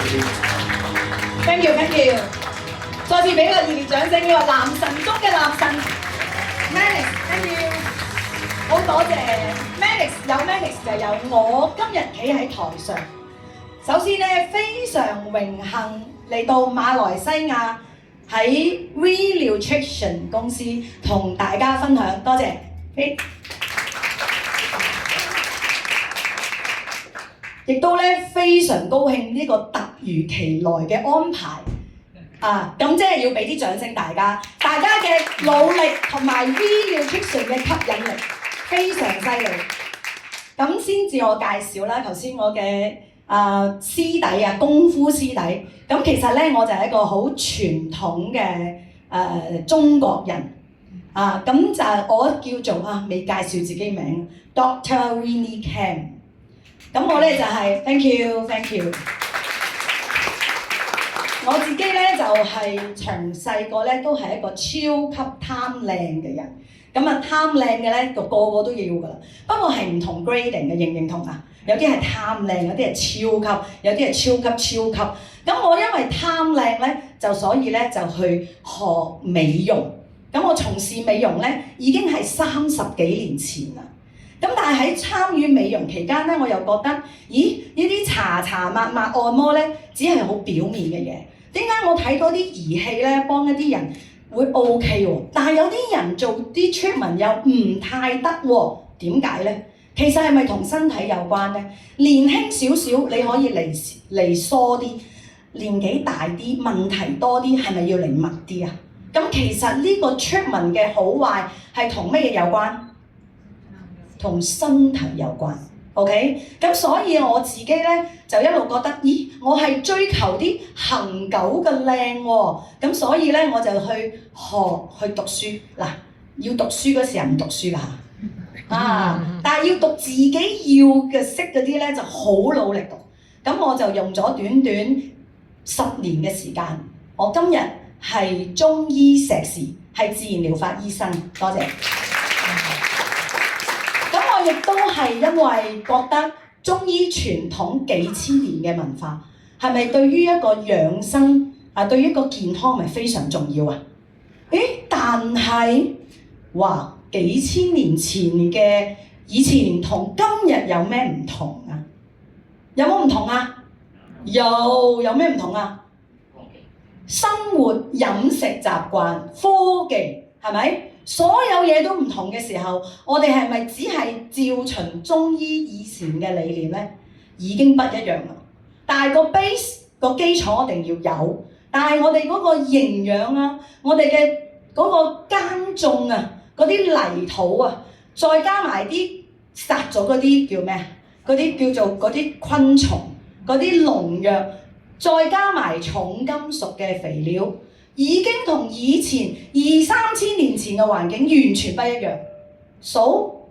Thank you，再次俾個熱烈掌聲，呢個男神中嘅男神 Mannix，Thank you，好多謝 Mannix，有 Mannix 就有我今日企喺台上。首先咧，非常榮幸嚟到馬來西亞喺 We Nutrition 公司同大家分享，多謝。亦都咧非常高興呢個突如其來嘅安排啊！咁即係要俾啲掌聲大家嘅努力同埋 We Nutrition 嘅吸引力非常犀利。咁先自我介紹啦，頭先我嘅師弟啊，功夫師弟。咁其實咧我就係一個好傳統嘅中國人啊，咁就我叫做未介紹自己名 Dr. Winnie Cam。咁我咧就係 thank you。我自己咧就係從細個咧都係一個超級貪靚嘅人。咁貪靚嘅咧個個都要㗎啦。不過係唔同 grading 嘅，認唔認同啊？有啲係貪靚，有啲係超級，有啲係超級。咁我因為貪靚咧，就所以咧就去學美容。咁我從事美容咧已經係30幾年前啦。咁但係喺參與美容期間咧，我又覺得，咦？呢啲搽抹按摩咧，只係好表面嘅嘢。點解我睇多啲儀器咧，幫一啲人會 OK 喎？但係有啲人做啲 treatment 又唔太得喎？點解咧？其實係咪同身體有關咧？年輕少少你可以嚟疏啲，年紀大啲問題多啲，係咪要嚟密啲啊？咁其實呢個 treatment 嘅好壞係同乜嘢有關？同身體有關 ，OK？ 咁所以我自己咧就一路覺得，咦，我係追求啲恆久嘅靚喎，咁所以咧我就去讀書。嗱，要讀書嗰時候唔讀書㗎但係要讀自己要嘅識嗰啲咧就好努力讀。咁我就用咗短短10年嘅時間，我今日係中醫碩士，係自然療法醫生，多謝。我亦都係因為覺得中醫傳統幾千年嘅文化，係咪對於一個養生對於一個健康咪非常重要啊？但係哇，幾千年前嘅以前同今日有咩唔同啊？有冇唔同啊？有咩唔同啊？生活飲食習慣、科技係咪？所有嘢都唔同嘅時候，我哋係咪只係照循中醫以前嘅理念咧？已經不一樣啦。但係個 base 個基礎一定要有，但係我哋嗰個營養啊，我哋嘅嗰個耕種啊，嗰啲泥土啊，再加埋啲殺咗嗰啲叫咩？嗰啲叫做嗰啲昆蟲、嗰啲農藥，再加埋重金屬嘅肥料。已經同以前2-3千年前嘅環境完全不一樣。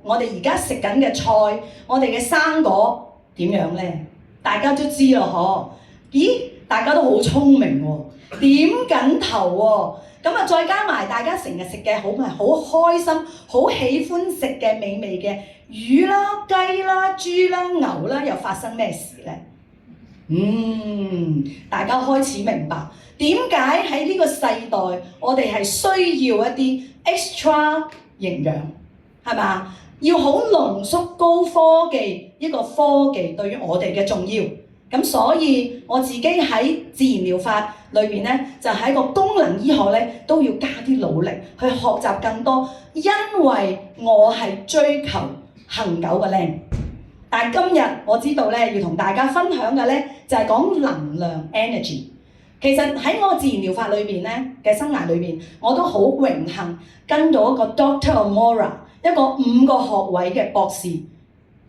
我哋而家食緊嘅菜，我哋嘅生果點樣咧？大家都知咯，咦？大家都好聰明喎，點緊頭喎。咁再加埋大家成日食嘅好開心、好喜歡食嘅美味嘅魚啦、雞啦、豬啦、牛啦，又發生咩事咧？大家開始明白。點解喺呢個世代，我哋係需要一啲 extra 營養，係嘛？要好濃縮高科技，一個科技對於我哋嘅重要。咁所以我自己喺自然療法裏邊咧，就喺個功能醫學咧都要加啲努力去學習更多，因為我係追求恆久嘅靚。但係今日我知道咧，要同大家分享嘅咧就係講能量 energy。其實喺我自然療法裏邊咧嘅生涯裏邊，我都好榮幸跟到一個 Dr. Amora， 一個5個學位嘅博士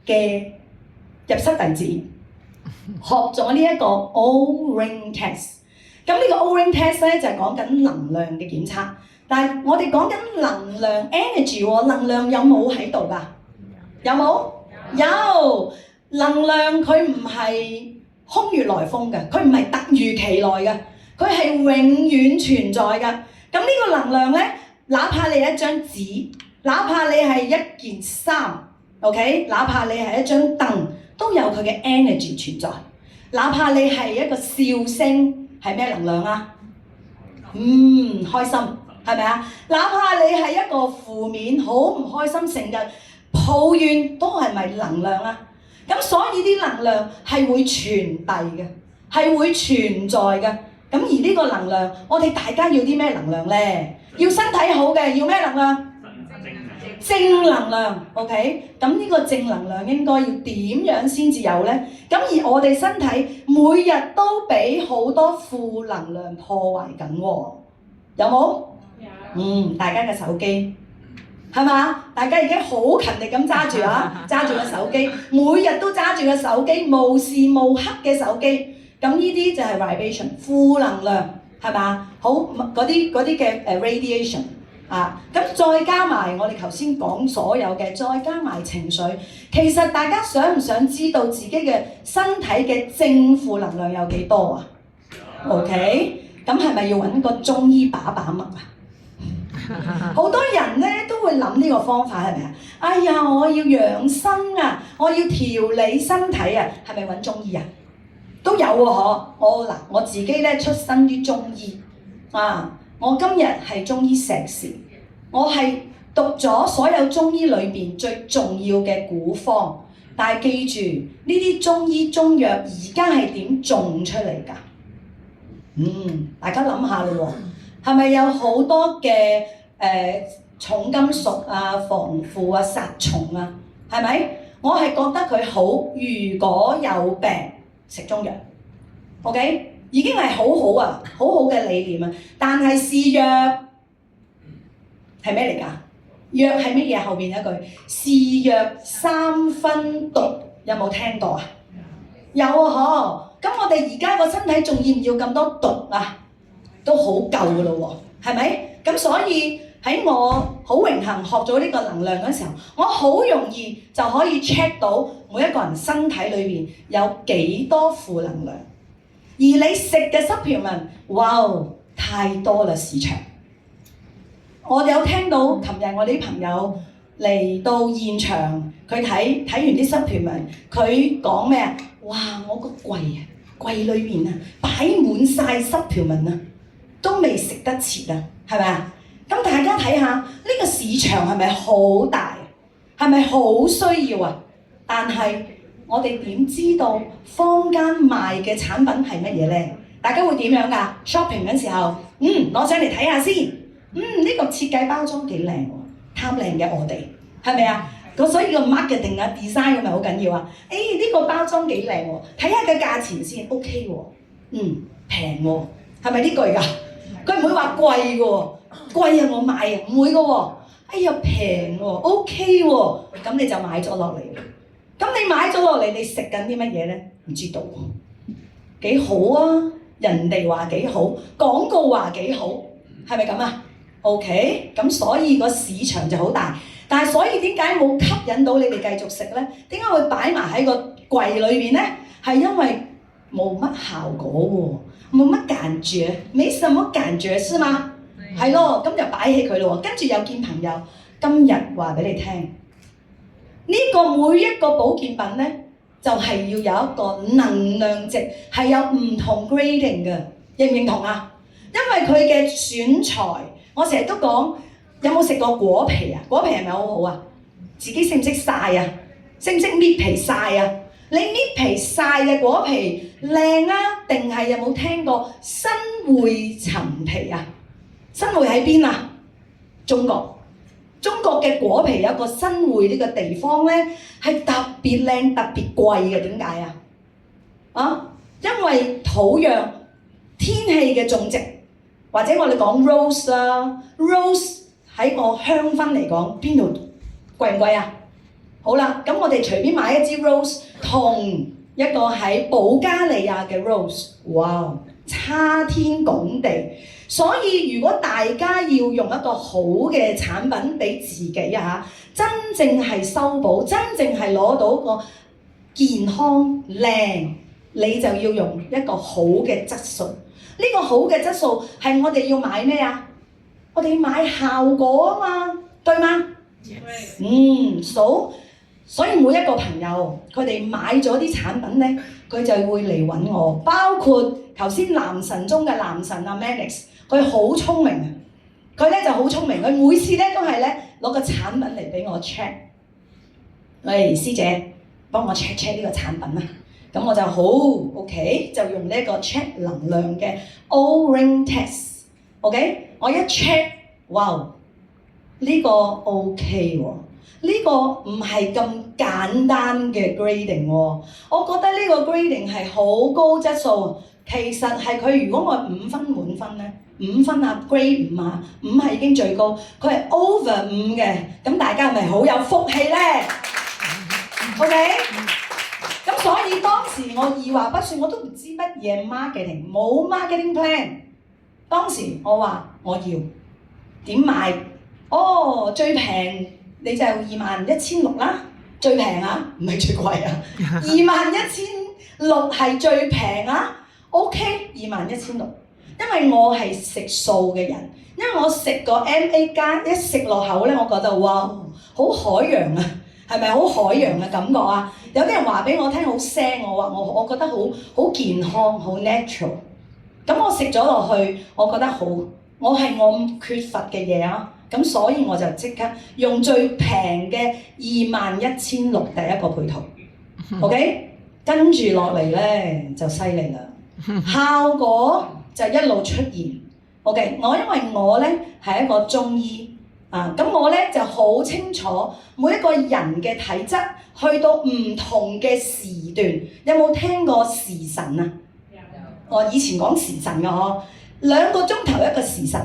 嘅入室弟子，學咗呢一個 O-Ring Test。咁呢個 O-Ring Test 咧就係講緊能量嘅檢測，但係我哋講緊能量 energy 喎，能量有冇喺度㗎？有冇？有。能量佢唔係空穴來風嘅，佢唔係突如其來嘅，佢係永遠存在嘅。咁呢個能量咧，哪怕你係一張紙，哪怕你係一件衫 ，OK， 哪怕你係一張凳，都有佢嘅 energy 存在。哪怕你係一個笑聲，係咩能量啊？開心，係咪啊？哪怕你係一個負面，好唔開心，成日抱怨，都係咪能量啊？咁所以啲能量係會傳遞嘅，係會存在嘅。咁而呢個能量，我哋大家要啲咩能量咧？要身體好嘅，要咩能量？正能量 ，OK？ 咁呢個正能量應該要點樣先至有呢？咁而我哋身體每日都俾好多負能量破壞緊喎，有冇？有。大家嘅手機係嘛？大家已經好勤力咁揸住啊，揸住個手機，每日都揸住個手機，無時無刻嘅手機。咁呢啲就係 vibration 負能量係嘛？好嗰啲嘅radiation。咁再加埋我哋頭先講所有嘅，再加埋情緒，其實大家想唔想知道自己嘅身體嘅正負能量有幾多啊 ？OK， 咁係咪要揾個中醫把把脈啊？好多人咧都會諗呢個方法係咪啊？哎呀，我要養生啊，我要調理身體啊，係咪揾中醫啊？都有喎，我自己咧出身於中醫我今日係中醫碩士，我係讀咗所有中醫裏邊最重要嘅古方，但係記住呢啲中醫中藥而家係點種出嚟㗎？大家諗下咯喎，係咪有好多嘅重金屬啊、防腐啊、殺蟲啊？係咪？我係覺得佢好，如果有病食中藥 ，OK？已經係好好啊，好好嘅理念啊！但係是藥係咩嚟㗎？藥係乜嘢？後邊一句是藥三分毒，有冇聽過啊？有啊，嗬！咁我哋而家個身體仲要唔要咁多毒啊？都好夠㗎咯喎，係咪？咁所以喺我好榮幸學咗呢個能量嗰時候，我好容易就可以 check 到每一個人身體裏邊有幾多負能量。而你食嘅 supplement， 哇，太多啦市場。我有聽到，琴日我啲朋友嚟到現場，佢睇完啲 supplement， 佢講咩啊？哇！我個櫃裏面啊，擺滿晒 supplement啊，都未食得切啊，係咪啊？咁大家睇下呢個市場係咪好大？係咪好需要啊？但係我哋點知道坊間賣嘅產品係乜嘢咧？大家會點樣㗎 ？shopping 嗰時候，攞上嚟睇下先。呢個設計包裝幾靚喎，貪靚嘅我哋，係咪啊？所以個 marketing 啊 design 咁咪好緊要啊！呢個包裝幾靚喎，睇下個價錢先 OK 喎，平喎，係咪呢句㗎？佢唔會話貴喎，貴啊我買啊，唔會㗎喎。哎呀平喎 ，OK 喎，咁你就買咗落嚟。咁你買咗落嚟，你食緊啲乜嘢咧？唔知道喎，幾好啊！人哋話幾好，廣告話幾好，係咪咁啊 ？OK， 咁所以個市場就好大，但係所以點解冇吸引到你哋繼續食咧？點解會擺埋喺個櫃裏邊咧？係因為冇乜效果喎，冇乜感覺，沒什麼感覺是嗎？係咯，咁就擺起佢咯喎。跟住有見朋友，今日話俾你聽。呢個每一個保健品咧，就係要有一個能量值，係有唔同 grading 嘅，認唔認同啊？因為佢嘅選材，我成日都講，有冇食過果皮啊？果皮係咪好好啊？自己識唔識曬啊？識唔識搣皮曬啊？你搣皮曬嘅果皮靚啊，定係有冇聽過新會陳皮啊？新會喺邊啊？中國。中國嘅果皮有一個新會呢個地方咧，係特別靚、特別貴嘅。點解啊？因為土壤、天氣嘅種植，或者我哋講 rose 啦 ，rose 喺個香薰嚟講，邊度貴唔貴啊？好啦，咁我哋隨便買一支 rose， 同一個喺保加利亞嘅 rose， 哇，差天共地。所以如果大家要用一個好嘅產品俾自己真正係修補，真正係攞到個健康靚，你就要用一個好嘅質素。呢個好嘅質素係我哋要買咩啊？我哋要買效果啊嘛，對嗎？ Yes. 所以每一個朋友佢哋買咗啲產品咧，佢就會嚟揾我。包括頭先男神中嘅男神啊 Manix， 佢好聰明啊！佢咧就好聰明，佢每次咧都係咧攞個產品嚟俾我 check。喂，師姐，幫我 check 呢個產品啦。咁我就好 OK， 就用呢一個 check 能量嘅 O-ring test。OK， 我一 check， 哇，呢個 OK 喎。呢個唔係咁簡單嘅 grading 喎，我覺得呢個 grading 係好高質素。其實係佢如果我5分滿分咧，5分啊 grade 5啊，5係已經最高，佢係 over 5嘅，咁大家係咪好有福氣咧？OK， 咁所以當時我二話不說，我都唔知乜嘢 marketing， 冇 marketing plan。當時我話我要點買？哦，最平。你就21,600啦，最平啊，唔係最貴啊。21,600係最平啊 ，OK， 21,600。因為我係食素嘅人，因為我食個 MA 加一食落口咧，我覺得哇，好海洋啊，係咪好海洋嘅感覺啊？有啲人話俾我聽好腥，我覺得好健康，好 natural。咁我食咗落去，我覺得好，我係我缺乏嘅嘢啊。咁所以我就即刻用最平嘅21,600第一個配套 ，OK， 跟住落嚟咧就犀利啦，效果就一路出現 ，OK， 因為我咧係一個中醫啊，咁我咧就好清楚每一個人嘅體質，去到唔同嘅時段，有冇聽過時辰啊？有。我以前講時辰嘅嗬，2個鐘頭一個時辰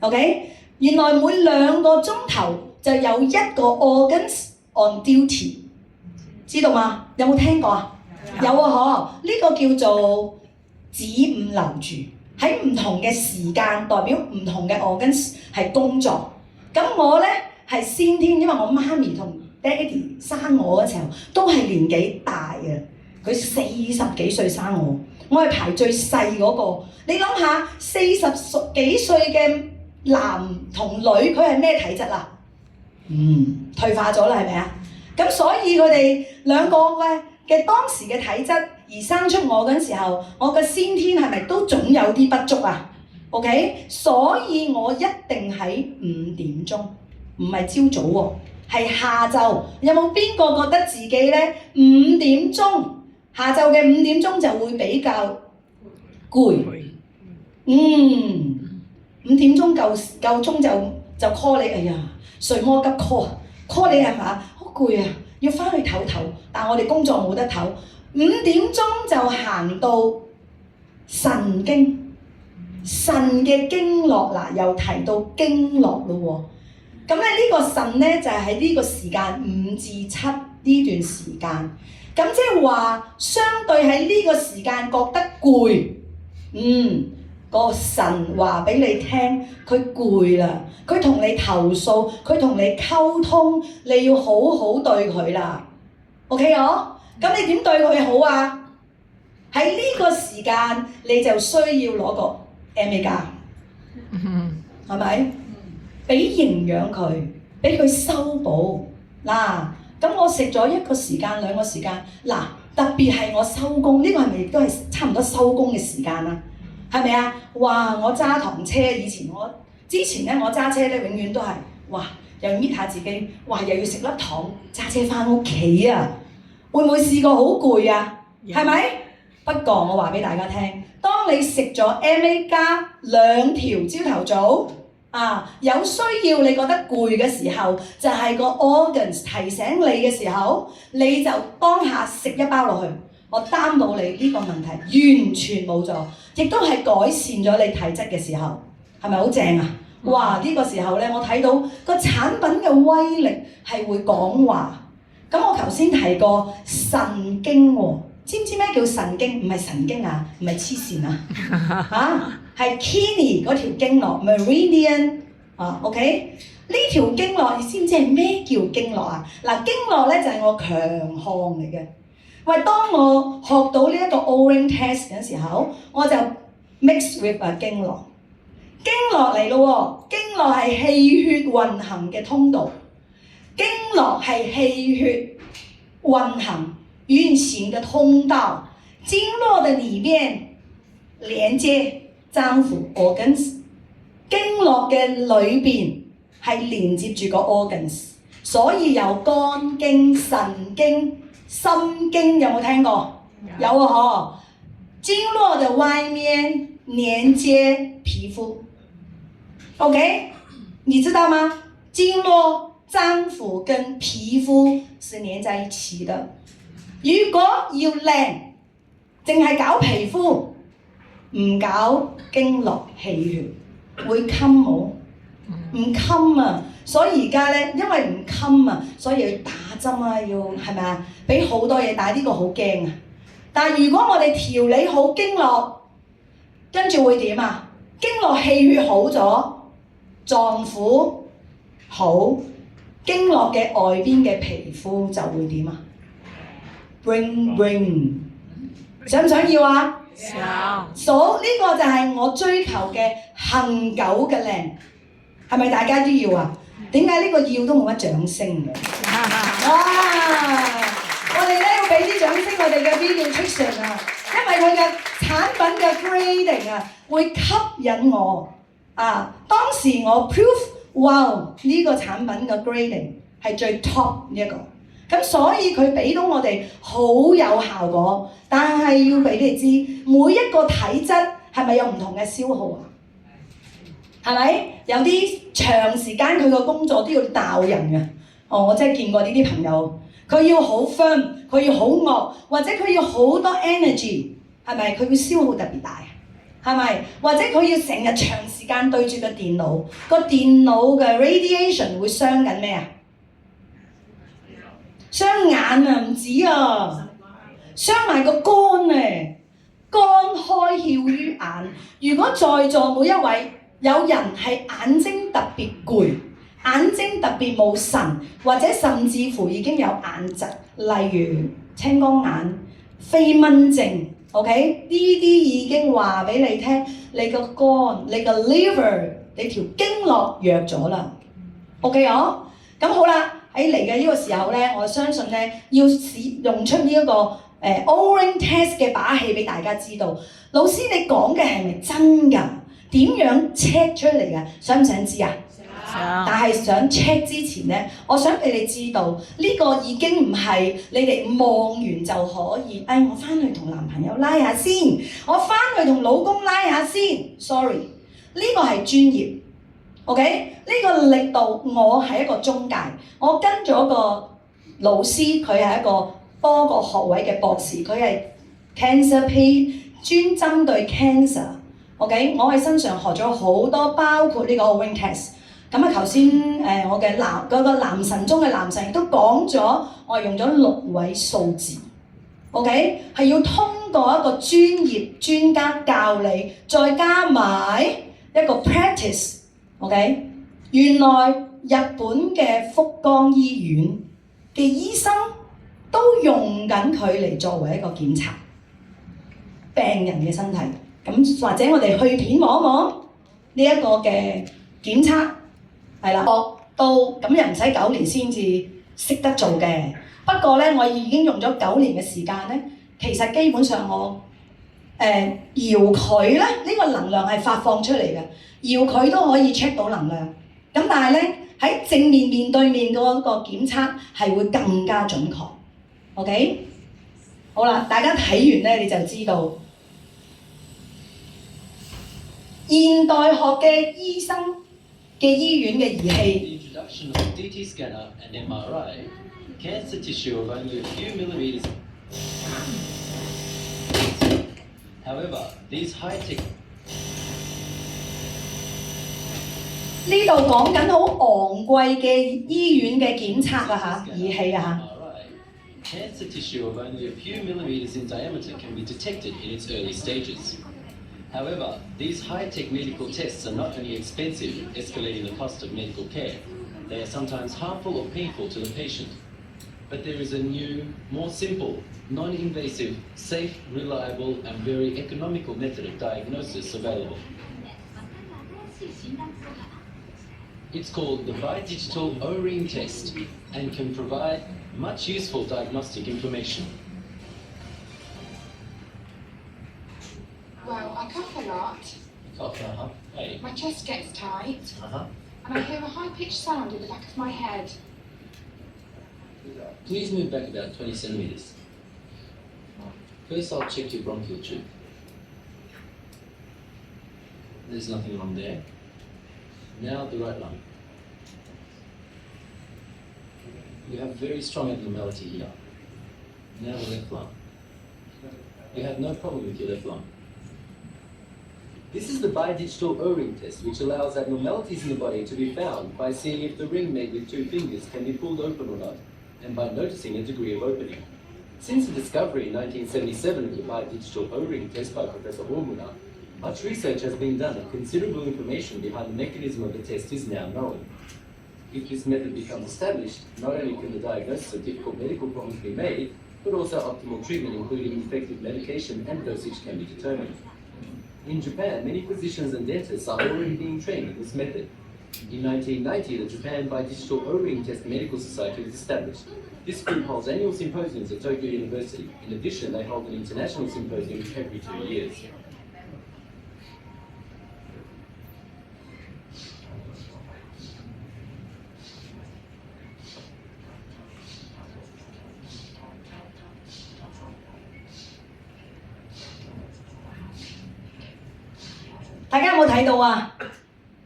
，OK。原來每2個鐘頭就有一個 organs on duty， 知道嗎？有冇聽過啊？有啊，嗬！呢個叫做子午流注，喺唔同嘅時間代表唔同嘅 organs 係工作。咁我咧係先天，因為我媽咪同爹哋生我嘅時候都係年紀大嘅，佢40幾歲生我，我係排最細嗰個。你諗下，40幾歲嘅男同女，佢係咩體質啊？退化咗啦，係咪啊？咁所以佢哋兩個嘅當時嘅體質而生出我嗰陣時候，我嘅先天係咪都總有啲不足啊 ？OK， 所以我一定喺5點鐘，唔係朝早喎，係下晝。有冇邊個覺得自己咧5點鐘下晝嘅5點鐘就會比較攰？5點鐘夠鐘就 call 你，哎呀，睡魔急 call 你係嘛？好攰啊，要翻去唞唞。但係我哋工作冇得唞，5點鐘就行到腎經，腎嘅經絡嗱，又提到經絡咯喎。咁咧呢個腎咧就係喺呢個時間5至7呢段時間。咁即係話，相對喺呢個時間覺得攰，個腎話俾你聽，佢攰啦，佢同你投訴，佢同你溝通，你要好好對佢啦。OK 哦？咁你點對佢好啊？喺呢個時間你就需要攞個 MA 加，係咪？俾營養佢，俾佢修補嗱。咁我食咗1個時間、2個時間嗱，特別係我收工，呢個係咪亦都係差唔多收工嘅時間啊？係咪啊？哇！我揸堂車，之前咧我揸車咧，永遠都係哇，又搣下自己，哇，又要食粒糖，揸車翻屋企啊！會唔會試過好攰啊？係咪？不過我話俾大家聽，當你食咗 MA 加2條朝頭早有需要你覺得攰嘅時候，就係個 organs 提醒你嘅時候，你就當下食1包落去。我擔保你呢個問題完全冇咗，亦都係改善咗你體質嘅時候，係咪好正啊？哇！呢個時候咧，我睇到個產品嘅威力係會講話。咁我頭先提過腎經喎，知唔知咩叫腎經？唔係神經啊，唔係黐線啊，係 kidney 嗰條經絡 meridian OK？ 呢條經絡你知唔知係咩叫經絡啊？嗱，經絡咧就係我強項嚟嘅。喂，當我學到呢一個 O-ring test 嘅時候，我就 mix with 經絡。經絡嚟咯喎，經絡係氣血運行嘅通道，經絡係氣血運行運行嘅通道，經絡的裏面連接臟腑 organs， 經絡嘅裏邊係連接住個 organs， 所以有肝經、腎經、心經，有冇聽過？有啊嗬。經絡的外面連接皮膚 ，OK？ 你知道嗎？經絡、臟腑跟皮膚是連在一起的。如果要靚，淨係搞皮膚，唔搞經絡氣血，會襟冇？唔襟啊！所以而家咧，因為唔襟啊，所以要打針啊，要係咪啊？俾好多嘢，但係呢個好驚啊！但係如果我哋調理好經絡，跟住會點啊？經絡氣血好咗，臟腑好，經絡嘅外邊嘅皮膚就會點啊 ？Bling bling， 想唔想要啊？想。所以呢個就係我追求嘅恆久嘅靚，係咪大家都要啊？點解呢個要都冇乜掌聲嘅？哇！我哋咧要俾啲掌聲我哋嘅 Nutrition 啊，因為佢嘅產品嘅 grading 啊，會吸引我啊。當時我 proof， 哇！呢個產品嘅 grading 係最 top 呢一個，咁所以佢俾到我哋好有效果。但係要俾你哋知，每一個體質係咪有唔同嘅消耗啊？係咪？有啲長時間佢個工作都要鬧人嘅。哦，我真係見過呢啲朋友。佢要好 firm， 佢要好惡，或者佢要好多 energy， 係咪？佢會消耗特別大，係咪？或者佢要成日長時間對住個電腦，個電腦嘅 radiation 會傷緊咩啊？傷眼啊，唔止啊，傷埋個肝啊，肝開竅於眼。如果在座每一位有人係眼睛特別攰，眼睛特別冇神，或者甚至乎已經有眼疾，例如青光眼、飛蚊症 ，OK？ 呢啲已經話俾你聽，你個肝、你個 liver、你條經絡弱咗啦 ，OK 哦？咁好啦，喺嚟嘅呢個時候咧，我相信咧要用出呢一個O-ring test 嘅把戲俾大家知道。老師你講嘅係咪真㗎？點樣 check 出嚟㗎？想唔想知啊？但係想 check 之前咧，我想俾你知道，呢個已經唔係你哋望完就可以。我翻去同男朋友拉下先，我翻去同老公拉下先。Sorry， 呢個係專業。OK， 呢個力度我係一個中介，我跟咗個老師，佢係一個多個學位嘅博士，佢係 cancer P， 專針對 cancer。OK， 我喺身上學咗好多，包括呢個 O-ring test。咁啊，頭先我嘅嗰個男神中嘅男神亦都講咗，我係用咗6位數字 ，OK， 係要通過一個專業專家教你，再加埋一個 practice，OK， 原來日本嘅福岡醫院嘅醫生都用緊佢嚟作為一個檢查病人嘅身體，咁或者我哋去片望一望呢一個嘅檢測。係啦，學到咁又唔使9年先至識得做嘅。不過咧，我已經用咗9年嘅時間咧，其實基本上我搖佢咧，呢個能量係發放出嚟嘅，搖佢都可以 check 到能量。咁但係咧，喺正面面對面嗰個檢測係會更加準確。OK， 好啦，大家睇完咧你就知道現代學嘅醫生嘅醫院嘅儀器。The introduction of a CT scanner and MRI, cancer tissue of only a few millimeters. However, these high-tech 呢度講緊好昂貴嘅醫院嘅檢測啊嚇，儀器啊嚇。Cancer tissue of only a few millimeters in diameter can be detected in its early stages. However, these high-tech medical tests are not only expensive, escalating the cost of medical care, they are sometimes harmful or painful to the patient. But there is a new, more simple, non-invasive, safe, reliable, and very economical method of diagnosis available. It's called the Bi-Digital O-ring test and can provide much useful diagnostic information. I cough a lot. Cough, Hey. My chest gets tight. Uh-huh. And I hear a high-pitched sound in the back of my head. Please move back about 20 centimeters. First, I'll check your bronchial tube. There's nothing wrong there. Now, the right lung. You have very strong abnormality here. Now, the left lung. You have no problem with your left lung. This is the bidigital O-ring test, which allows abnormalities in the body to be found by seeing if the ring made with 2 fingers can be pulled open or not, and by noticing a degree of opening. Since the discovery in 1977 of the bidigital O-ring test by Professor Ormuna, much research has been done and considerable information behind the mechanism of the test is now known. If this method becomes established, not only can the diagnosis of difficult medical problems be made, but also optimal treatment, including effective medication and dosage, can be determined. In Japan, many physicians and dentists are already being trained in this method. In 1990, the Japan Bidigital O-ring Test Medical Society was established. This group holds annual symposiums at Tokyo University. In addition, they hold an international symposium every 2 years.大家有冇睇到啊？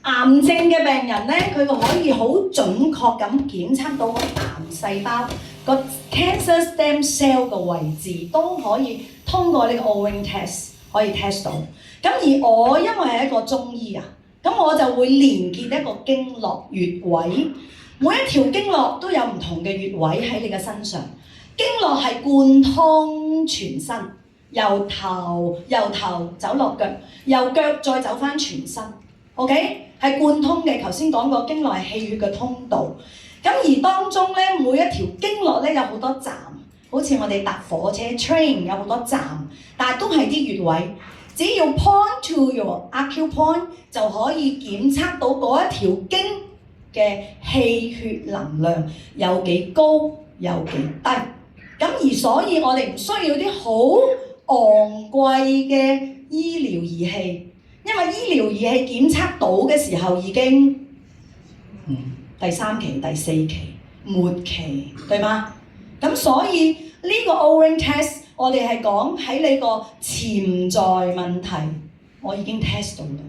癌症嘅病人咧，佢可以好準確咁檢測到個癌細胞個 cancer stem cell 嘅位置，都可以通過呢個 O-ring test 可以 test 到。咁而我因為係一個中醫啊，咁我就會連結一個經絡穴位，每一條經絡都有唔同嘅穴位喺你嘅身上。經絡係貫通全身。由頭走落腳，由腳再走翻全身 ，OK 係貫通嘅。頭先講過經絡係氣血嘅通道，咁而當中咧每一條經絡咧有好多站，好似我哋搭火車 train 有好多站，但係都係啲穴位。只要 point to your acupoint 就可以檢測到嗰一條經嘅氣血能量有幾高有幾低。咁而所以我哋唔需要啲好昂貴嘅醫療儀器，因為醫療儀器檢測到嘅時候已經第3期、第4期、末期，對嗎？咁所以呢個 O-ring test 我哋係講喺你個潛在問題，我已經 test 到啦。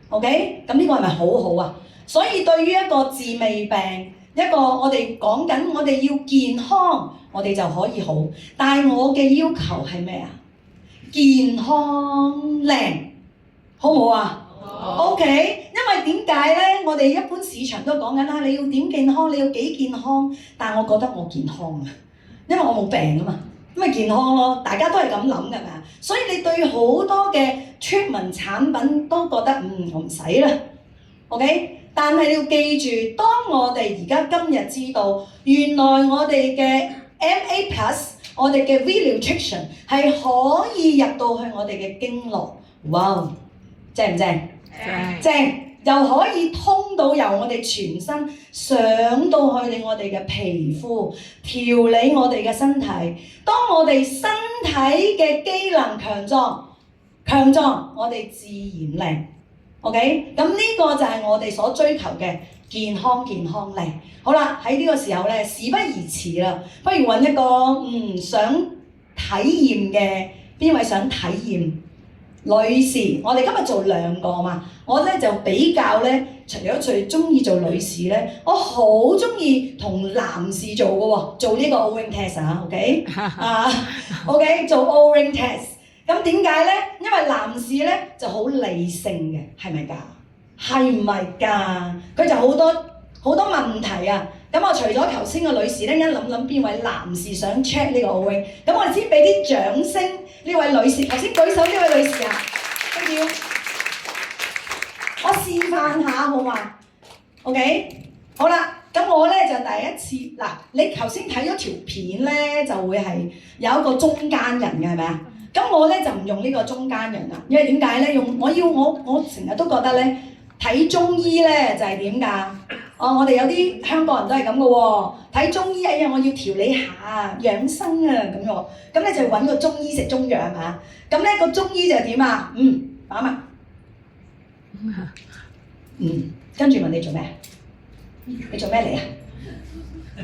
OK， 咁呢個係咪好好啊？所以對於一個治未病，一個我哋講緊我哋要健康，我哋就可以好。但係我嘅要求係咩啊？健康靚，好唔好啊？好。OK， 因為點解咧？我哋一般市場都講緊啦，你要點健康，你要幾健康。但係我覺得我健康啊，因為我冇病啊嘛，咁咪健康咯。大家都係咁諗㗎嘛。所以你對好多嘅 treatment 產品都覺得我唔使啦。OK， 但係你要記住，當我哋而家今日知道，原來我哋嘅 MA+。我哋嘅 V-Nutrition 係可以入到去我哋嘅經絡，哇！正唔正？正，又可以通到由我哋全身上到去我哋嘅皮膚，調理我哋嘅身體。當我哋身體嘅機能強壯，我哋自然靚。OK， 咁呢個就係我哋所追求嘅健康靚。好啦，喺呢個時候咧，事不宜遲啦，不如揾一個想體驗嘅，邊位想體驗？女士，我哋今日做2個嘛，我咧就比較咧，除咗最中意做女士咧，我好中意同男士做嘅喎，做呢個 O-ring test 啊 ，OK ，OK 做 O-ring test。咁點解咧？因為男士咧就好理性嘅，係咪㗎？係唔係㗎？佢就好多問題啊！咁我除咗頭先個女士咧，一諗邊位男士想 check 呢個 O-ring， 咁我哋先俾啲掌聲呢位女士，頭先舉手呢位女士啊，跟住我示範下好嘛 ？OK， 好啦，咁我咧就第一次嗱，你頭先睇咗條片咧，就會係有一個中間人嘅係咪啊？咁我咧就唔用呢個中間人啦，因為點解咧？我成日都覺得咧睇中醫咧就係點㗎？我哋有啲香港人都係咁嘅喎，睇中醫哎呀，我要調理下養生啊咁樣，咁咧就揾個中醫食中藥係嘛？咁咧個中醫就點啊？把脈，跟住問你做咩？你做咩嚟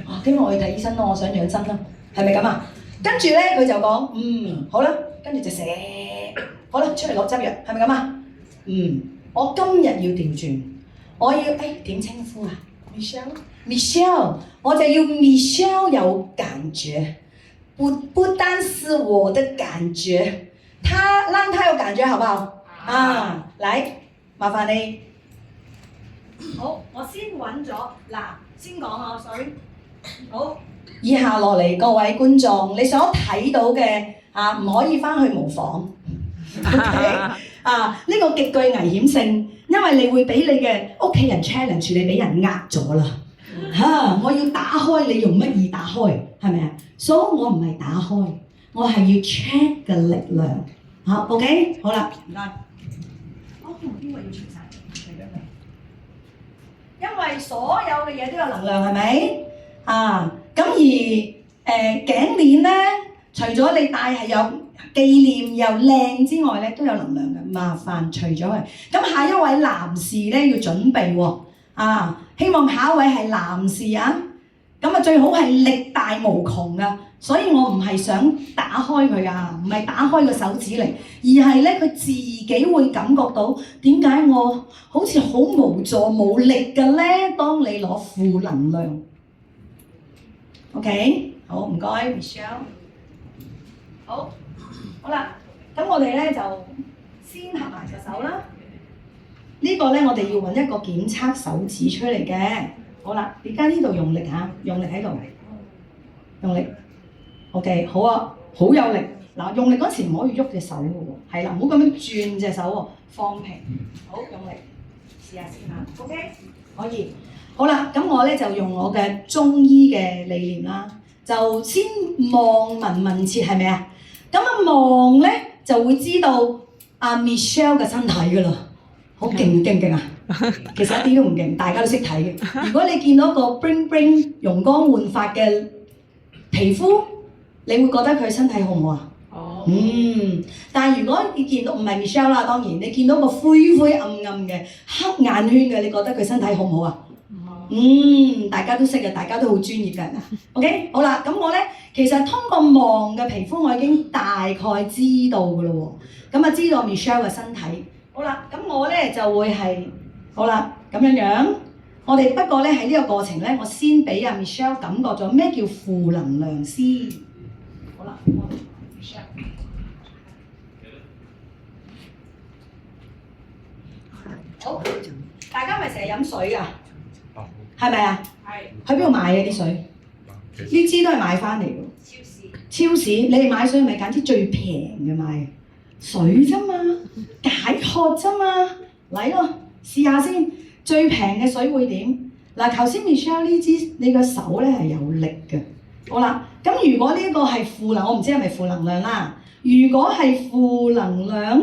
啊？點解我要睇醫生咯？我想養生咯，係咪咁啊？跟住咧佢就講好啦，跟住就寫好啦，出嚟攞針藥，係咪咁啊？我今日要調轉，我要點稱呼啊 ？Michelle， 我就要 Michelle 有感覺，不單是我的感覺，讓他有感覺，好不好？嚟，麻煩你。好，我先揾咗先講啊水。好，以下落嚟各位觀眾，你所睇到嘅唔可以翻去模仿。OK 呢個極具危險性，因為你會俾你嘅屋企人 challenge 你俾人呃咗啦。我要打開，你用乜嘢打開？係咪啊？所以我唔係打開，我係要 check 嘅力量。OK 好啦，唔該。邊個要出晒？因為所有嘅嘢都有能量，係咪？咁而頸鏈咧，除咗你戴係有紀念又靚之外咧，都有能量嘅。麻煩除咗佢。咁下一位男士咧要準備喎。希望下一位係男士啊。咁最好係力大無窮啊。所以我唔係想打開佢唔係打開個手指嚟，而係咧佢自己會感覺到點解我好似好無助冇力嘅咧？當你攞負能量。OK， 好唔該 Michelle。好啦，咁我哋咧就先合埋隻手啦。呢個咧我哋要揾一個檢測手指出嚟嘅。好啦，而家呢度用力用力喺度，用力。OK， 好啊，好有力。用力嗰時唔可以喐隻手嘅喎，係啦，唔好咁樣轉隻手喎，放平。好，用力，試下先嚇。OK， 可以。好啦，咁我咧就用我嘅中醫嘅理念啦，就先望聞問切係咪啊？咁望咧就會知道Michelle 嘅身體㗎啦，好勁唔勁啊？其實一啲都唔勁，大家都識睇嘅。如果你見到個 bling bling 容光煥發嘅皮膚，你會覺得佢身體好唔好啊？但係如果你見到唔係 Michelle 啦，當然你見到個灰灰暗暗嘅黑眼圈嘅，你覺得佢身體好唔好啊？大家都識嘅，大家都好專業嘅。OK， 好啦，咁我咧其實通過望嘅皮膚，我已經大概知道㗎咯喎。咁知道 Michelle 嘅身體。好啦，咁我咧就會係好啦咁樣。我哋不過咧喺呢個過程咧，我先俾Michelle 感覺咗咩叫負能量先。好啦，Michelle。好，大家咪成日飲水㗎？係咪啊？係。喺邊度買嘅啲水？呢支都係買翻嚟嘅。超市，你哋買水係咪揀啲最平嘅買？水啫嘛，解渴啫嘛，嚟咯，試下先。最平嘅水會點？頭先 Michelle 呢支你個手咧係有力嘅。好啦，咁如果呢個係負能，我唔知係咪負能量啦。如果係負能量，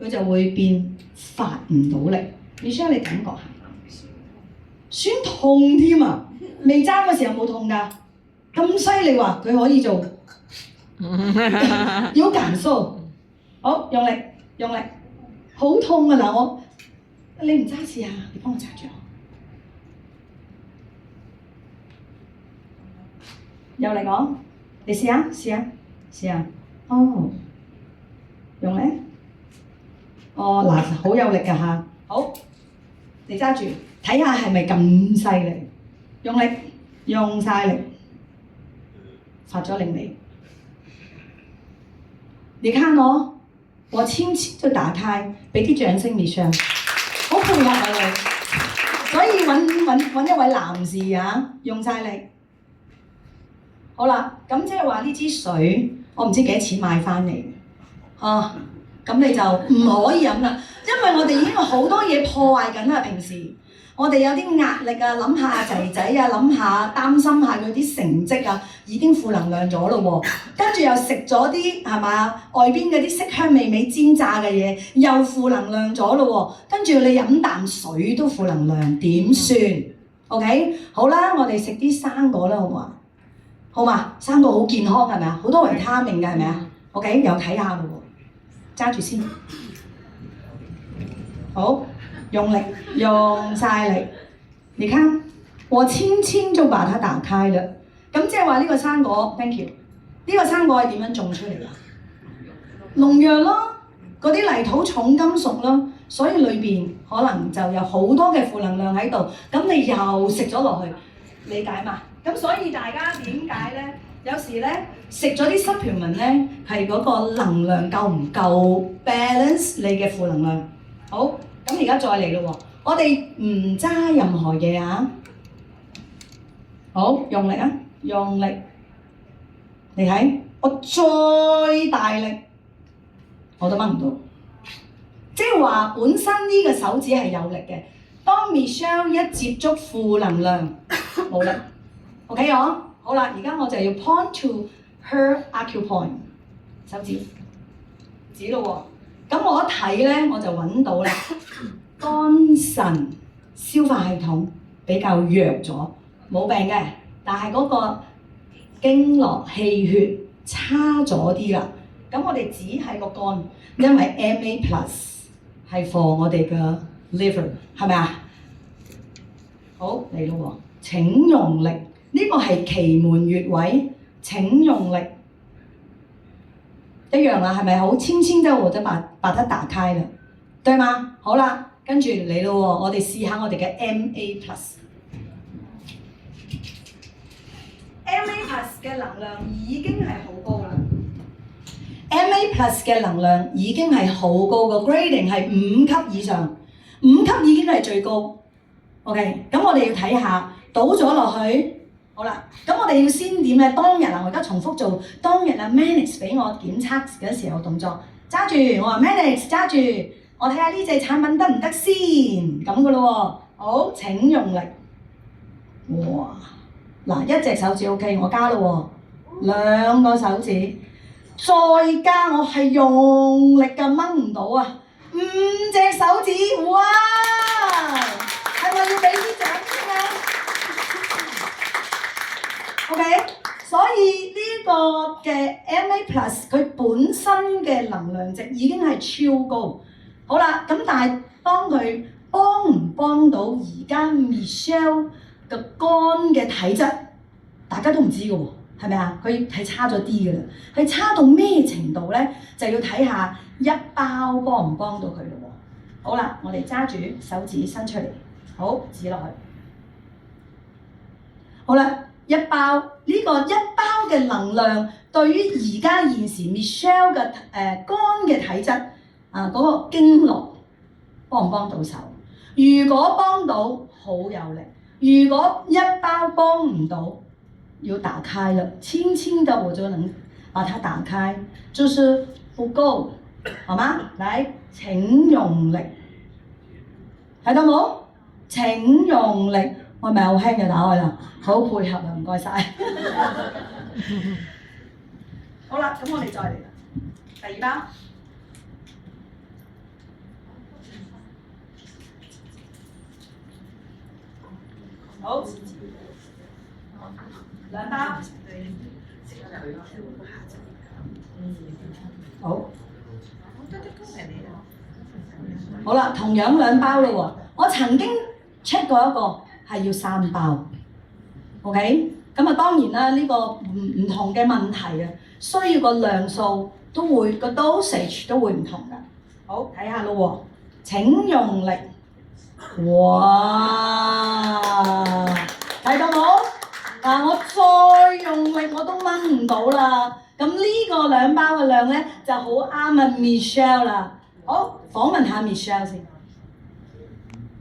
佢就會變發唔到力。Michelle 你感覺下，酸痛添啊！未爭嘅時候冇痛㗎，咁犀利話佢可以做，有感受。好，用力，用力，好痛啊！嗱，你唔揸試下，你幫我揸住我。又嚟講，你試下，試下，試下。用力。嗱，好有力㗎嚇。好，你揸住，睇下係咪咁犀利？用力，用晒力，發咗令你。你看我輕輕就打開，俾啲掌聲Michelle，好配合我哋。所以揾一位男士用晒力。好啦，咁即係話呢支水，我唔知幾多錢買翻嚟。咁你就唔可以飲啦，因為我哋已經有好多嘢破壞緊啦。平時我哋有啲壓力諗下仔仔諗下擔心下佢啲成績已經負能量咗咯喎。跟住又食咗啲係嘛外邊嗰啲色香味美煎炸嘅嘢，又負能量咗咯喎。跟住你飲啖水都負能量，點算？ OK， 好啦，我哋食啲生果啦，好唔好啊？好嘛，生果好健康係咪啊？好多維他命㗎係咪啊 ？OK， 又睇下咯喎，揸住先。好，用力，用晒力。你看，我輕輕就把它打開了。咁即係話呢個生果 ，thank you。呢個生果係點樣種出嚟㗎？農藥咯，嗰啲泥土重金屬咯，所以裏邊可能就有好多嘅負能量喺度。咁你又食咗落去，理解嘛？咁所以大家點解咧？有時咧食咗啲 supplement 咧，係嗰個能量夠唔夠 balance 你嘅負能量？好，咁而家再嚟咯喎，我哋唔揸任何嘢啊！好，用力啊，用力！你睇，我再大力，我都掹唔到。即係話本身呢個手指係有力嘅，當 Michelle 一接觸負能量，冇力。OK 我好啦，而家我就要 point to her acupoint 手指指咯喎。咁我一睇咧，我就揾到啦，肝腎消化系統比較弱咗，冇病嘅，但係嗰個經絡氣血差咗啲啦。咁我哋只係個肝，因為 MA+ 係 for 我哋嘅 liver， 係咪啊？好嚟咯喎，請用力，呢個係奇門穴位，請用力，一樣啦，係咪好？輕輕地我就把它打開啦，對嗎？好啦，跟住嚟咯喎，我哋試下我哋嘅 MA+。MA+ 嘅能量已經係好高啦。MA+ 嘅能量已經係好高，個 grading 係5級以上，5級已經係最高。OK， 咁我哋要睇下倒咗落去，好啦，咁我哋要先點咧？當日啊，我而家重複做當日啊 Manix 俾我檢測嘅時候動作，揸住我話 Manix 揸住，我睇下呢隻產品得唔得先，咁噶咯喎。好，請用力。哇！嗱，一隻手指 OK， 我加咯喎，2個手指。再加我係用力嘅掹唔到啊！5隻手指，哇！係咪要俾啲獎先啊 ？OK， 所以呢個嘅 MA+ 佢本身嘅能量值已經係超高。好啦，咁但係當佢幫唔幫到而家 Michelle 嘅肝嘅體質，大家都唔知嘅喎。係咪啊？佢係差咗啲嘅啦，佢差到咩程度咧？就要睇下一包幫唔幫到佢咯喎。好啦，我哋揸住手指伸出嚟，好指落去。好啦，一包呢個一包嘅能量，對於而家現時 Michelle 嘅肝嘅體質嗰個經絡幫唔幫到手？如果幫到，好有力；如果一包幫唔到，要打開了，輕輕的我就能把它打開，就是不夠，好嗎？來，請用力，睇到冇？請用力，我係咪好輕就打開啦？好配合啊，唔該晒。好啦，咁我哋再嚟啦，第2包。好。2包，好，好啦，同樣2包咯喎。我曾經 check 過一個係要3包 ，OK？ 咁啊當然啦，呢個唔同嘅問題啊，需要個量數都會個 dosage 都會唔同㗎。好，睇下咯喎，請用力，哇！睇到冇？我再用力我都掹唔到啦，咁呢個2包嘅量咧就好啱啊 Michelle 啦。好，訪問下 Michelle 先。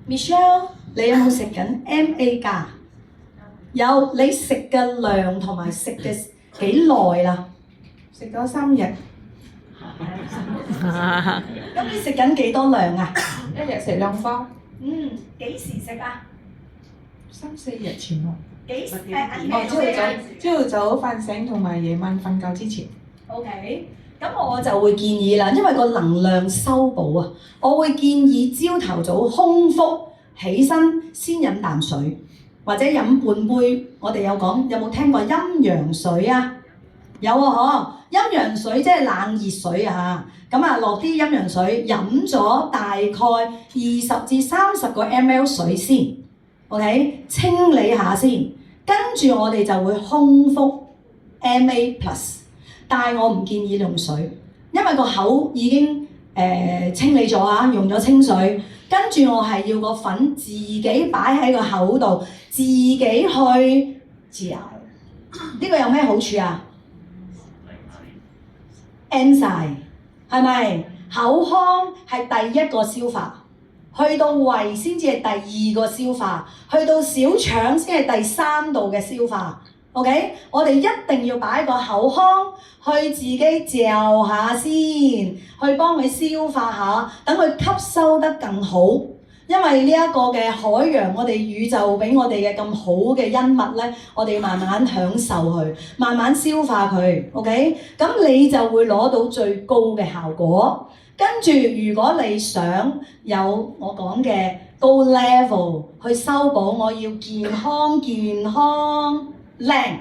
Michelle， 你有冇食緊 MA+？有，你食嘅量同埋食嘅幾耐啦？食咗3日。咁你食緊幾多量啊？一日食2包。幾時食啊？3、4日前喎。幾時？朝頭早瞓醒同埋夜晚瞓覺之前。OK， 咁我就會建議啦，因為個能量修補啊，我會建議朝頭早空腹起身先飲啖水，或者飲半杯，我哋有講有冇聽過陰陽水啊？有啊嗬，陰陽水即係冷熱水啊，咁啊落啲陰陽水，飲咗大概20至30個 ml 水先 ，OK， 清理下先，跟住我哋就會空腹 MA+， 但係我唔建議用水，因為個口已經清理咗啊，用咗清水，跟住我係要個粉自己擺喺個口度，自己去嚼，呢個有咩好處啊？end 晒，係咪？口腔係第一個消化，去到胃先至係第2個消化，去到小腸先係第3度嘅消化。OK， 我哋一定要擺個口腔去自己嚼下先，去幫佢消化下，等佢吸收得更好。因為呢一個嘅海洋，我哋宇宙俾我哋嘅咁好嘅恩物咧，我哋慢慢享受佢，慢慢消化佢。OK， 咁你就會攞到最高嘅效果。跟住，如果你想有我講嘅高 level 去修補，我要健康靚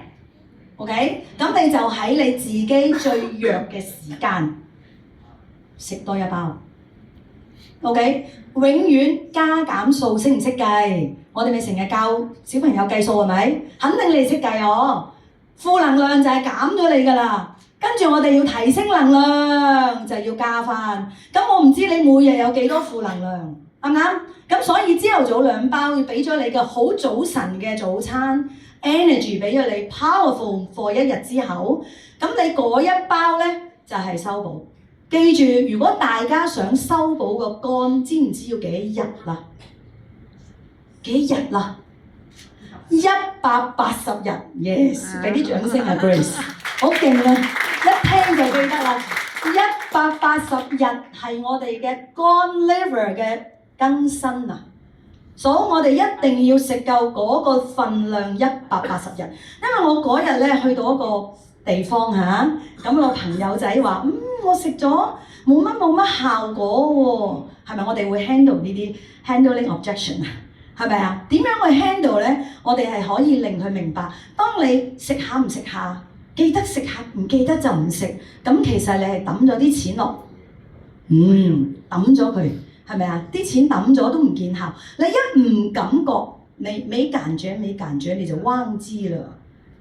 ，OK， 咁你就喺你自己最弱嘅時間食多一包 ，OK， 永遠加減數識唔識計？我哋咪成日教小朋友計數係咪？肯定你哋識計哦。負能量就係減咗你㗎啦，跟住我哋要提升能量就要加翻。咁我唔知你每日有幾多負能量，啱唔啱？咁所以朝頭早2包要俾咗你嘅好早晨嘅早餐。energy 俾咗你 powerful for 一日之後，咁你嗰一包咧就係修補。記住，如果大家想修補個肝，知唔知要幾日啦？幾日啦？180日 ，yes， 俾啲掌聲啊 Grace， 好勁啊！一聽就記得啦。180日係我哋嘅肝 liver 嘅更新啊！所以我哋一定要食夠嗰個份量180日，因為我嗰日咧去到一個地方嚇，咁個朋友仔話：我食咗冇乜效果喎，係咪我哋會 handle 呢啲 handling objection 啊？係咪啊？點樣去 handle 咧？我哋係可以令佢明白，當你食下唔食下，記得食下，唔記得就唔食，咁其實你係抌咗啲錢落，抌咗佢。係咪啊？啲錢抌咗都唔見效，你一唔感覺，你沒感覺你就忘記了，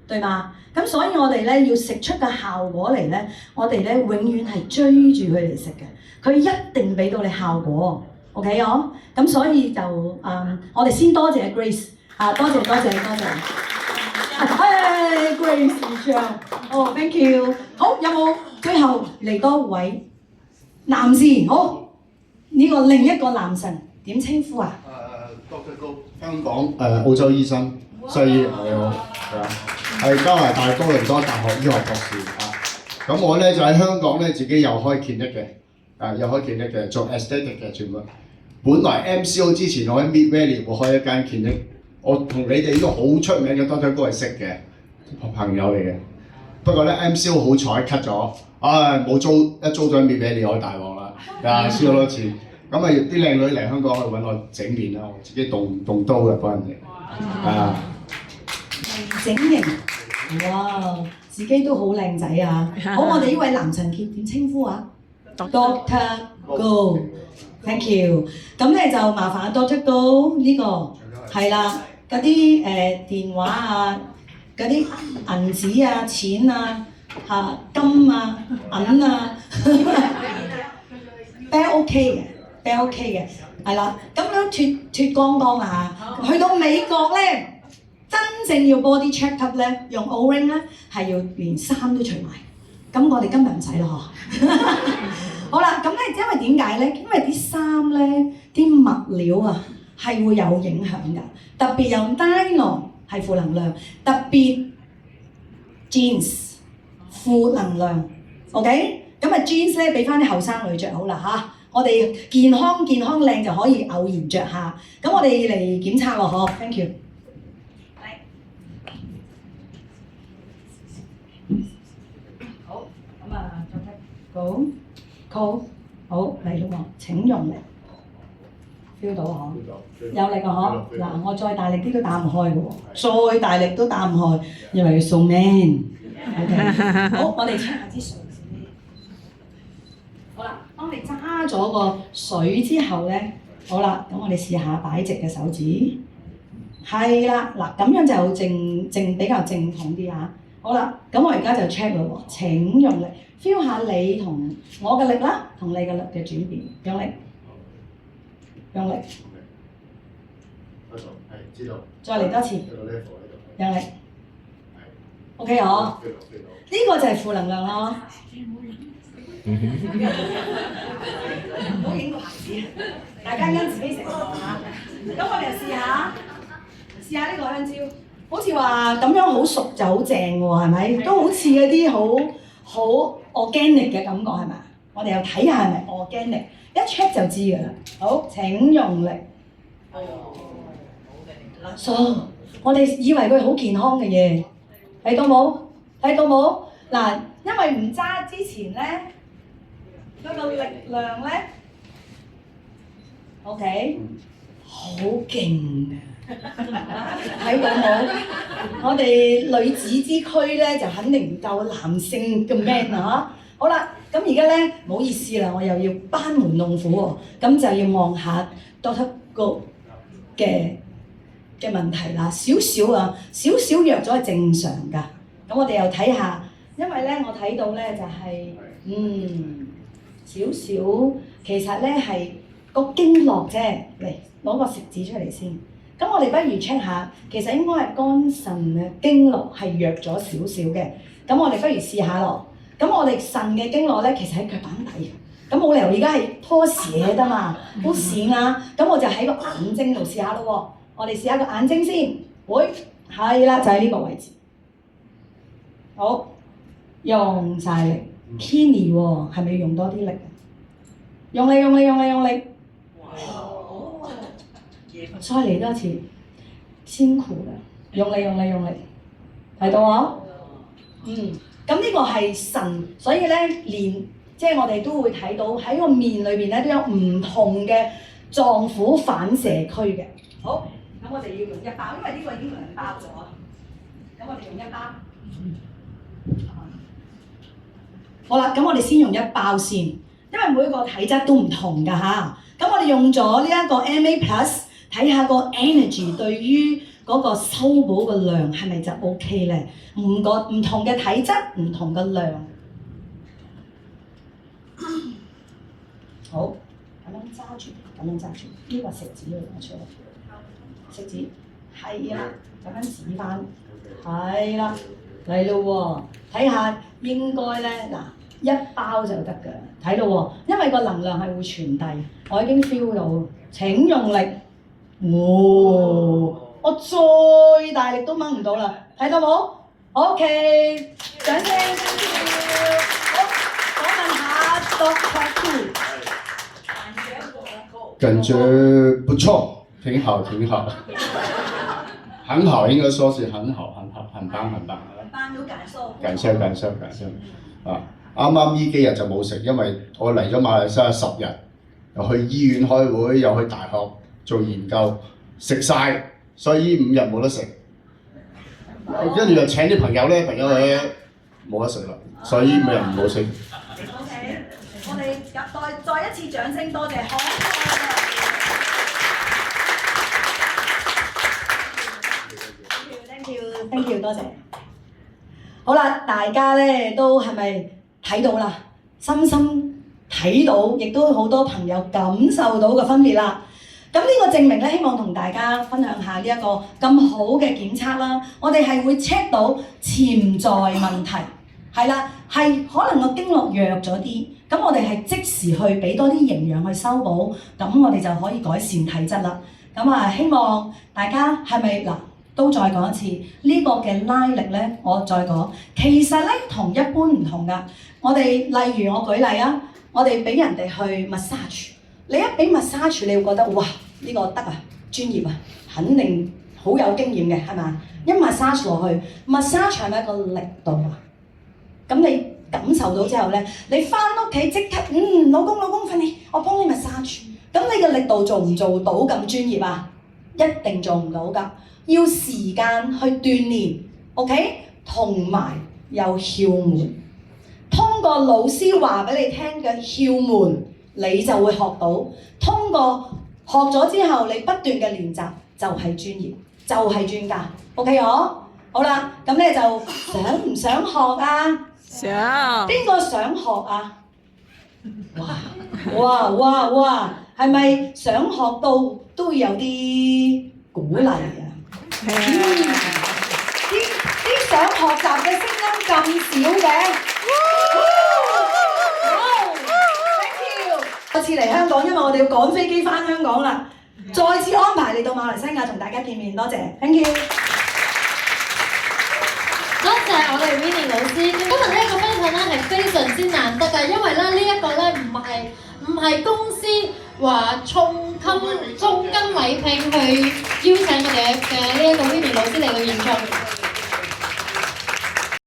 對嗎？咁所以我哋咧要食出個效果嚟咧，我哋咧永遠係追住佢嚟食嘅，佢一定俾到你效果 ，OK 哦？咁所以就我哋先多謝 Grace 啊，多謝。Grace 上，哦 ，thank you。好，有冇最後嚟多位男士？好。呢個另一個男神點稱呼啊？Dr. 高，香港澳洲醫生，西醫你好，係啊，係加拿大多倫多大學醫學博士啊。咁我咧就喺香港咧自己又開 clinic 嘅，又開 clinic 嘅，做 aesthetic 嘅全部。本來 MCO 之前我喺 Mid Valley 會開一間 clinic，我同你哋呢個好出名嘅 Dr. 高係識嘅朋友嚟嘅。不過咧 MCO 好彩 cut 咗，冇租，一租咗 Mid Valley 我大鑊啦。輸好多錢，咁啊啲靚女嚟香港去揾我整面啦，我自己動刀嘅幫人哋，整形，哇！自己都好靚仔啊！好，我哋呢位男神點稱呼啊 ？Dr. Go，thank you。咁咧就麻煩 Dr. Go 呢個係啦，嗰啲電話啊，嗰啲銀紙啊、錢啊、金啊、銀啊。bell OK 嘅，係啦，咁樣脫光光啊嚇！去到美國咧，真正要 body check up 咧，用 O-ring 咧係要連衫都除埋。咁我哋今日唔使啦嗬。好啦，咁咧因為點解咧？因為啲衫咧，啲物料啊係會有影響㗎，特別有 nylon 係負能量，特別 jeans 負能量 ，OK？咁啊 jeans 咧俾翻啲後生女着好啦嚇，我哋健康靚就可以偶然着下。咁我哋嚟檢測咯嗬 ，thank you。好，咁啊，再睇，好，好嚟咯喎，請用力。feel 到嗬？有力啊嗬！嗱，我再大力啲都打唔開嘅喎，再大力都打唔開，因為要送 man。OK， 好，我哋 check 下支水先。好啦，當你揸咗個水之後咧，好啦，咁我哋試下擺直嘅手指。係啦，嗱咁樣就正比較正統啲嚇。好啦，咁我而家就 check 咯喎，請用力 feel 下你同我嘅力啦，同你嘅力嘅轉變，用力，用力，係知道。再嚟多次，一個 level 喺度。用力。OK 嗬，呢個就係負能量咯。唔好影個牌子，大家跟自己食望下。咁我哋就試下呢個香蕉，好似話咁樣好熟就好正喎，係咪？都好似嗰啲好 organic 嘅感覺係咪？我哋又睇下係咪 organic，一 check 就知㗎啦。好，請用力。我哋以為佢好健康嘅嘢，睇到冇？睇到冇？嗱，因為唔揸之前咧，嗰個力量咧 ，OK， 好勁嘅。睇到冇？我哋女子之軀咧就肯定唔夠男性嘅 man 啊！好啦，咁而家咧唔好意思啦，我又要班門弄斧喎，咁就要望下 Doctor Go 嘅問題啦，少少弱咗係正常㗎。咁我哋又睇下，因為咧我睇到咧就係、少少，其實咧係個經絡啫。嚟攞個食指出嚟先。咁我哋不如 check 下，其實應該係肝腎嘅經絡係弱咗少少嘅。咁我哋不如試下咯。咁我哋腎嘅經絡咧，其實喺腳板底。咁冇理由而家係拖斜得嘛，好閃啊！咁我就喺個眼睛度試下咯喎。我哋試下個眼睛先，係啦，就喺呢個位置。好，用晒力 ，Kenny 喎，係咪要用多啲力？用力。再嚟多次，辛苦啦！用力，睇到啊？咁呢個係腎，所以咧即係我哋都會睇到喺個面裏邊咧都有唔同嘅臟腑反射區嘅。好，咁我哋要用一包，因為呢個已經2包咗。咁我哋用一包。好啦，咁我哋先用一包先，因為每個體質都唔同㗎嚇。咁我哋用咗呢一個 MA Plus。睇下個 energy 對於嗰個修補嘅量係咪就 OK 咧？唔同嘅體質，唔同嘅量。好，咁樣揸住，呢個食指攞出嚟，食指係啦，咁樣指翻，係啦，嚟咯喎，睇下應該咧嗱，一包就得㗎，睇到喎，因為個能量係會傳遞，我已經 feel 到，請用力。我最大力都掹唔到啦，睇到冇 ？OK， 掌聲！好，我問下 Doctor Q， 感覺不錯，挺好，很好，應該說是很好，很棒。感謝啊！啱啱呢幾日就冇食，因為我嚟咗馬來西亞10日，又去醫院開會，又去大學做研究，食晒，所以5日冇得食。跟住又請啲朋友咧冇得食啦，所以5日唔好食。OK， 我哋再一次掌聲，多謝康。Thank you， 多謝。好啦，大家咧都係咪睇到啦？深深睇到，亦都好多朋友感受到嘅分別啦。咁呢個證明咧，希望同大家分享下呢一個咁好嘅檢測啦。我哋係會 check 到潛在問題，係啦，係可能個經絡弱咗啲，咁我哋係即時去俾多啲營養去修補，咁我哋就可以改善體質啦。咁啊，希望大家係咪嗱？都再講一次，呢個嘅拉力咧，我再講，其實咧同一般唔同㗎。我哋例如我舉例啊，我哋俾人哋去 massage， 你一俾 massage， 你會覺得哇呢個得啊，專業啊，肯定好有經驗嘅係嘛？一 massage 落去 ，massage 係咪一個力度啊？咁你感受到之後咧，你翻屋企即刻老公瞓你，我幫你 massage。咁你嘅力度做唔做到咁專業啊？一定做唔到㗎，要時間去鍛鍊 ，OK？ 同埋有竅門，通過老師話俾你聽嘅竅門，你就會學到。通過學咗之後，你不斷嘅練習就係專業，就係專家。OK 好啦，咁咧就想唔想學啊？想。邊個想學啊？哇！係咪想學到都會有啲鼓勵啊？啲想學習嘅聲音咁少嘅，Thank you！再次嚟香港，因為我哋要趕飛機翻香港啦，再次安排嚟到馬來西亞同大家見面，多謝 ，Thank you！多謝我哋 Winnie 老師，今日呢一個分享咧係非常之難得嘅，因為咧呢一個咧唔係公司話重金禮聘去邀請我哋嘅呢一個 Winnie 老師嚟到現場。